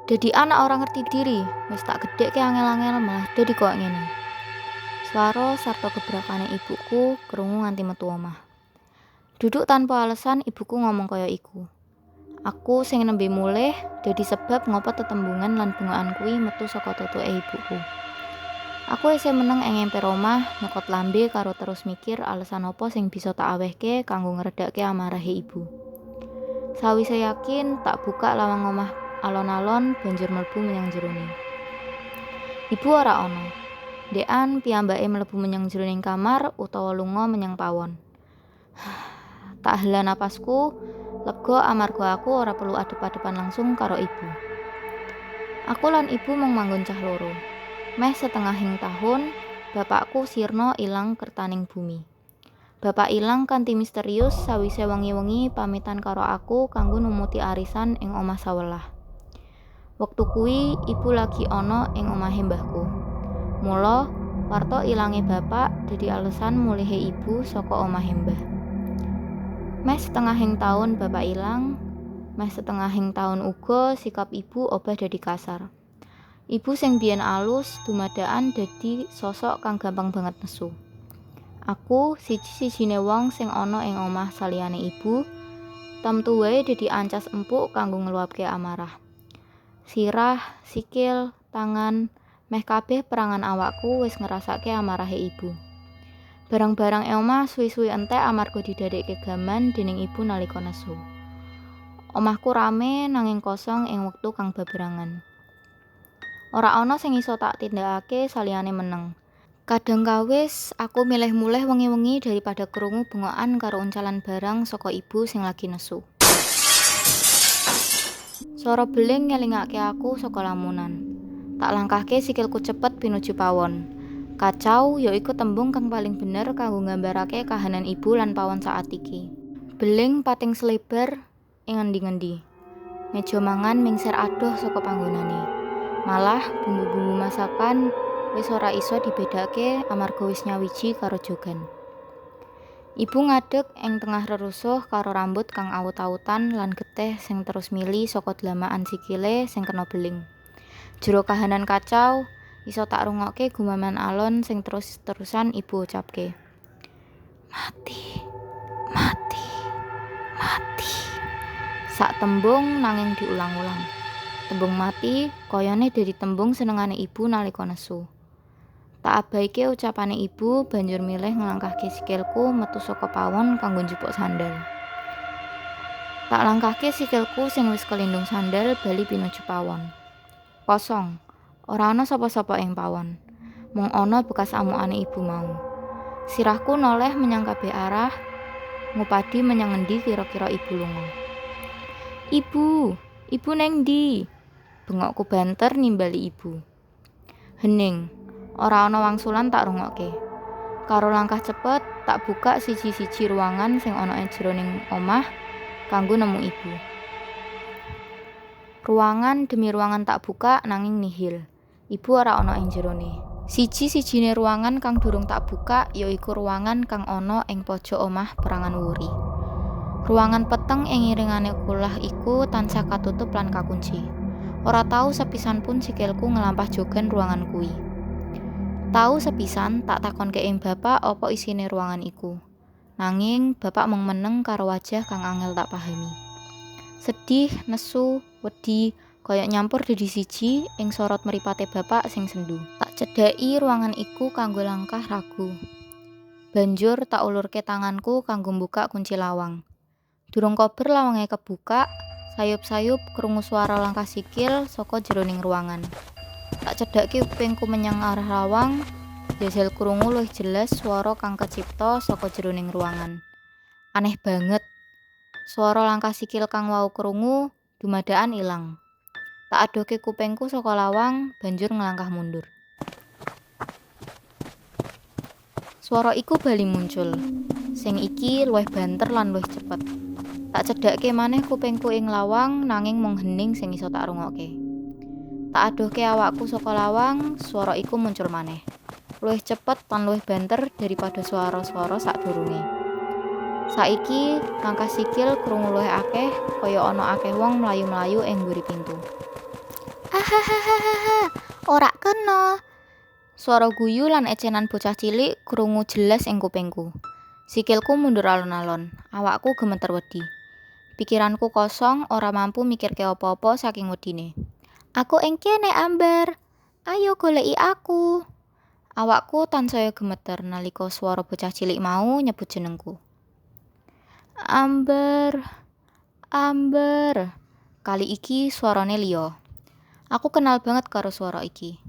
Dadi anak ora ngerti diri, wis tak gedhekke angel-angel malah dadi kok ngene. Swara sarta gebrakane ibuku krungu nganti metu omah. Duduk tanpa alasan ibuku ngomong kaya iku. Aku sing nembe mulih dadi sebab ngopo tetembungan lan bungaan kuwi metu saka tutuke ibuku. Aku isih meneng ing emper omah nyekot lambe karo terus mikir alasan apa sing bisa tak awehke kanggo ngredake amarahe ibu. Sawise yakin tak buka lawang omah alon-alon banjur mlebu menyang jerone. Ibu ora ana. Ndekan piyambake mlebu menyang jroning kamar utawa lunga menyang pawon. Tak hela napasku, lega amarga aku ora perlu adep-adepan langsung karo ibu. Aku lan ibu mung manggon cah loro. Meh setengahing tahun, bapakku sirna ilang kertaning bumi. Bapak ilang kanthi misterius sawise wengi-wengi pamitan karo aku kanggo numuti arisan ing omah sawelah. Wektu kuwi ibu lagi ana ing omahe mbahku. Mula warta ilange bapak dadi alasan mulihe ibu saka omahe mbah. Meh setengahing taun bapak ilang, meh setengahing taun uga sikap ibu obah dadi kasar. Ibu sing biyen alus dumadakan dadi sosok kang gampang banget nesu. Aku siji-sijine wong sing ana ing omah saliyane ibu, tamtu wae dadi ancas empuk kanggo ngluapke amarah. Sirah, sikil, tangan, meh kabeh perangan awakku wis ngrasake amarahe ibu. Barang-barang ing omah suwi-suwi entek amarga didadekke gaman dening ibu nalika nesu. Omahku rame nanging kosong ing wektu kang beberangan. Ora ana sing iso tak tindakake saliyane meneng. Kadang kawis aku milih mulih wengi-wengi daripada krungu bengokan karo uncalan barang saka ibu sing lagi nesu. Swara beling ngelingake aku saka lamunan. Tak langkahke sikilku cepet pinuju pawon. Kacau yaiku tembung kang paling bener kanggo nggambarake kahanan ibu lan pawon saat iki. Beling pating selebar ing ngendi-ngendi. Meja mangan mingser adoh saka panggonane. Malah bumbu-bumbu masakan wis ora iso dibedake amarga wis nyawiji karo jogan. Ibu ngadeg ing tengah rerusuh karo rambut kang awut-awutan lan getih sing terus mili saka dlamakan sikile sing kena beling. Jero kahanan kacau, iso tak rungokke gumaman alon sing terus-terusan ibu ucapke. Mati, mati, mati. Sak tembung nanging diulang-ulang. Tembung mati koyone dadi tembung senengane ibu nalika nesu. Tak abaike ucapane ibu banjur milih nglangkahke sikilku metu saka pawon kanggo njupuk sandal. Tak langkahke sikilku sing wis kelindung sandal bali pinuju pawon. Kosong, ora ana sapa-sapa ing pawon. Mung ana bekas amukane ibu mau. Sirahku noleh menyang kabeh arah, ngupadi menyang ngendi kira-kira ibu lunga. Ibu, ibu neng ndi? Bengokku banter nimbali ibu. Hening. Ora ana wangsulan tak rungokke. Karo langkah cepet tak buka siji-siji ruangan sing ana ing jeroning omah kanggo nemu ibu. Ruangan demi ruangan tak buka nanging nihil. Ibu ora ana ing jerone. Siji-sijine ruangan kang durung tak buka yaiku ruangan kang ana ing pojok omah perangan wuri. Ruangan peteng ing iringane kulah iku tansah katutup lan kakunci. Ora tau sepisan pun sikilku ngelampah jogan ruangan kuwi. Tahu sepisan tak takonke ing bapak apa isine ruangan iku. Nanging bapak mung meneng karo wajah kang angel tak pahami. Sedih, nesu, wedi, kaya nyampur dadi siji ing sorot mripate bapak sing sendu. Tak cedhaki ruangan iku kanggo langkah ragu. Banjur tak ulurke tanganku kanggo mbuka kunci lawang. Durung kober lawange kebuka, sayup-sayup krungu swara langkah sikil saka jeroning ruangan. Tak cedhake kupingku menyang arah lawang, jajal krungu luwih jelas swara kang kecipta saka jeroning ruangan. Aneh banget. Swara langkah sikil kang wau krungu dumadakan ilang. Tak adohke kupingku saka lawang, banjur nglangkah mundur. Swara iku bali muncul. Sing iki luwih banter lan luwih cepet. Tak cedhake maneh kupingku ing lawang nanging mung hening sing iso tak rungokke. Tak adohke awakku saka lawang, swara iku muncul maneh. Luwih cepet lan luwih banter daripada swara-swara sadurunge. Saiki langkah sikil krungu luwih akeh, kaya ana akeh wong mlayu-mlayu ing mburi pintu. Hahaha, ora kena. Swara guyu lan ecenan bocah cilik krungu jelas ing kupingku. Sikilku mundur alon-alon, awakku gemeter wedi. Pikiranku kosong, ora mampu mikirke apa-apa saking wedine. Aku ing kene, Amber. Ayo goleki aku. Awakku tansaya gemeter nalika swara bocah cilik mau nyebut jenengku. Amber, Amber. Kali iki swarane liya. Aku kenal banget karo swara iki.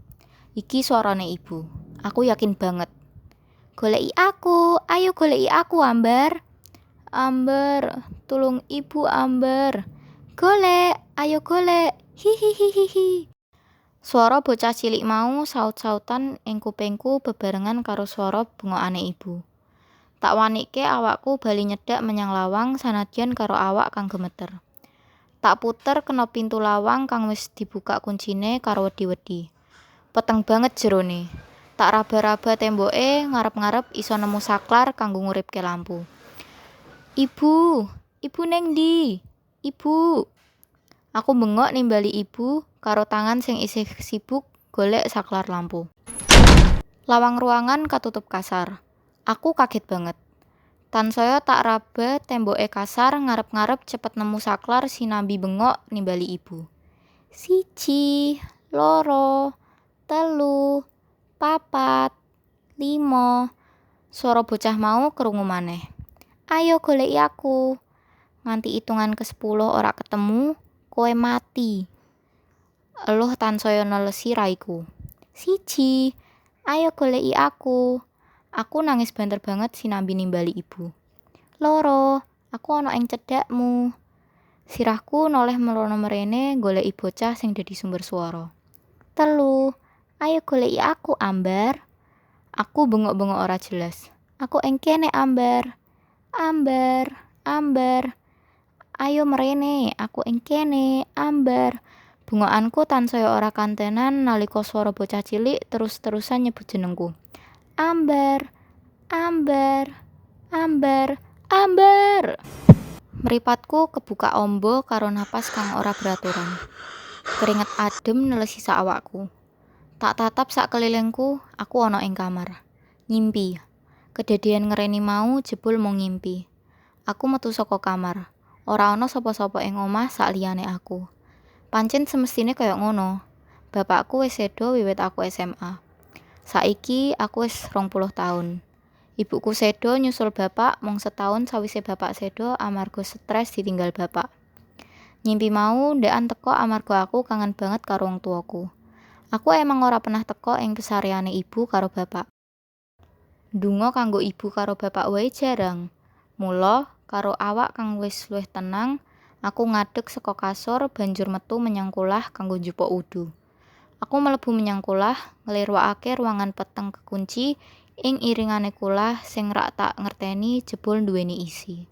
Iki swarane ibu. Aku yakin banget. Goleki aku, ayo goleki aku, Amber. Amber, tulung ibu, Amber. Golek, ayo golek. Hihihihihi. Swara bocah cilik mau saut-sautan ing kupingku bebarengan karo swara bengokane ibu. Tak wanike awakku bali nyedak menyang lawang sanadyan karo awak kang gemeter. Tak puter kena pintu lawang kang wis dibuka kuncine karo wedi-wedi. Peteng banget jerone. Tak raba-raba temboke ngarep-ngarep iso nemu saklar kanggo nguripke lampu. Ibu, ibu neng ndi? Ibu. Aku bengok nimbali ibu karo tangan sing isih sibuk golek saklar lampu. Lawang ruangan katutup kasar. Aku kaget banget. Tansaya tak raba temboke kasar ngarep-ngarep cepet nemu saklar sinambi bengok nimbali ibu. 1, 2, 3, 4, 5. Swara bocah mau krungu maneh. Ayo goleki aku. Nganti hitungan ke-10 ora ketemu, kowe mati. Eluh tansaya nelesi raiku. 1, ayo goleki aku. Aku nangis banter banget sinambi nimbali ibu. 2, aku ana ing cedhakmu. Sirahku noleh melono mrene goleki bocah sing dadi sumber swara. 3, ayo goleki aku, Amber. Aku bengok-bengok ora jelas. Aku ing kene, Amber. Amber, Amber. Ayo mrene, aku ing kene, Amber. Bungokanku tansaya ora kantenan nalika swara bocah cilik terus-terusan nyebut jenengku. Amber, Amber, Amber, Amber. Mripatku kebuka ombo karo napas kang ora beraturan. Keringet adem nelesi sak awakku. Tak tatap sak kelilingku, aku ana ing kamar. Ngimpi. Kedadian ngereni mau jebul mung ngimpi. Aku metu saka kamar. Ora ana sapa-sapa ing omah sak liyane aku. Pancen semestine kaya ngono. Bapakku wis sedo wiwit aku SMA. Saiki aku wis 20 taun. Ibuku sedo nyusul bapak mung setahun sawise bapak sedo amarga stres ditinggal bapak. Nyimpi mau ndekan teko amarga aku kangen banget karo wong tuaku. Aku emang ora pernah teko ing pesareane ibu karo bapak. Ndonga kanggo ibu karo bapak wae jarang. Mula karo awak kang wis luwih tenang, aku ngadeg saka kasur banjur metu menyang kulah kanggo njupuk wudu. Aku mlebu menyang kulah, nglirwakake ruangan peteng kekunci ing iringane kulah sing rak tak ngerteni jebul duweni isi.